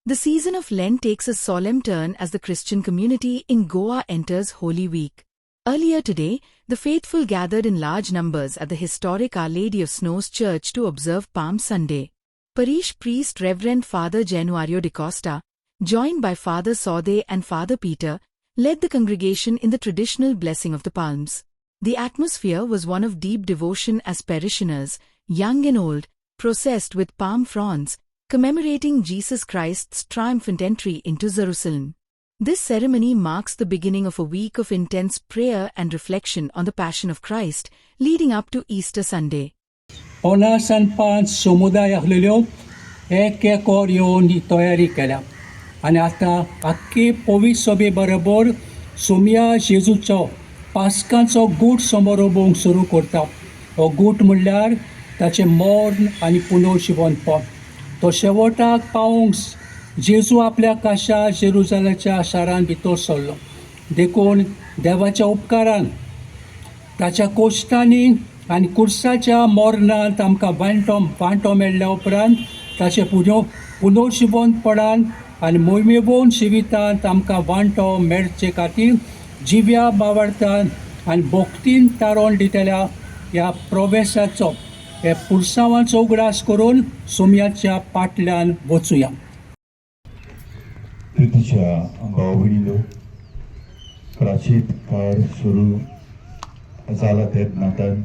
The season of Lent takes a solemn turn as the Christian community in Goa enters Holy Week. Earlier today, the faithful gathered in large numbers at the historic Our Lady of Snows Church to observe Palm Sunday. Parish priest Reverend Father Januario de Costa, joined by Father Saude and Father Peter, led the congregation in the traditional blessing of the palms. The atmosphere was one of deep devotion as parishioners, young and old, processed with palm fronds, commemorating Jesus Christ's triumphant entry into Jerusalem. This ceremony marks the beginning of a week of intense prayer and reflection on the Passion of Christ, leading up to Easter Sunday. Onasan pan समुदाय आसलेल्यो एक येवन तयारी केल्या आनी आतां आख्खी पवित्र सभे बरोबर सोमया जेजूचो पास्कांचो गूट समारोह सुरू करता. हो गूट म्हणल्यार ताचें मरण आनी पुनर्जीवनपण. तो शेवटाक पावूंक जेजू आपल्या काशा जेरुजालेच्या शारांत भितर सरलो. देखून देवाच्या उपकारान ताच्या कोश्टांनी आनी कुर्साच्या मरणांत आमकां वांटो मेळ्ळ्या उपरांत ताचे पुनर्जीवनपणान आनी मोहिमेवून जिवितांत आमकां वांटो मेळचे खातीर जिव्या बावरतान आनी भोक्तीन तारोन दितल्या ह्या प्रवेशाचो हे पुरसांवाचो उगडास करून सोमयाच्या पाटल्यान वचुया. प्रितीच्या भाव भयणीलो, प्राचीन काळ सुरू जाला तेन्नाच्यान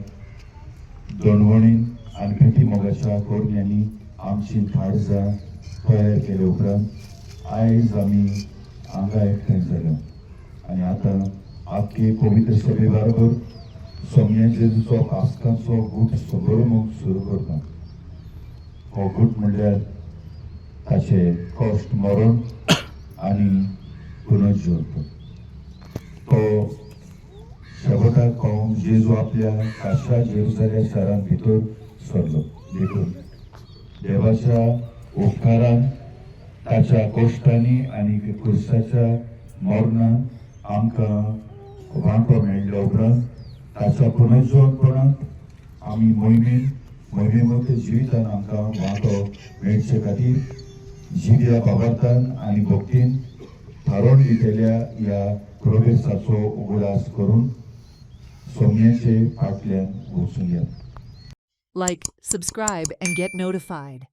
दोनवणीन आनी प्रिती मोगाच्या कोरण्यांनी आमची काळजां तयार केले उपरांत आयज आमी हांगा एकठांय जाल्या आनी आतां आख्खे पवित्र सभे बरोबर सोमया जेजूचो पास्कांचो गूट समारोह सुरू करता. हो गूट म्हणल्यार ताचे कश्ट मरण आनी पुनर्जीवन. तो शेवटाक पावूंक जेजू आपल्या काशा जेरुजालेम शारांत भितर सरलो. देखून देवाच्या उपकारान ताच्या कोश्टांनी आनी कुर्साच्या मरणान आमकां वांटो मेळ्ळ्या उपरांत ताच्या पुनर्जीवनपणांत आमी मोहिमेमूक्त जिवितान आमकां वांटो मेळचे खातीर जिव्या बाबरतान आनी भक्तीन थारोवन दितल्या ह्या प्रवेशाचो उगडास करून सोमयाचे फाटल्यान वचूया. Like, subscribe, and get notified.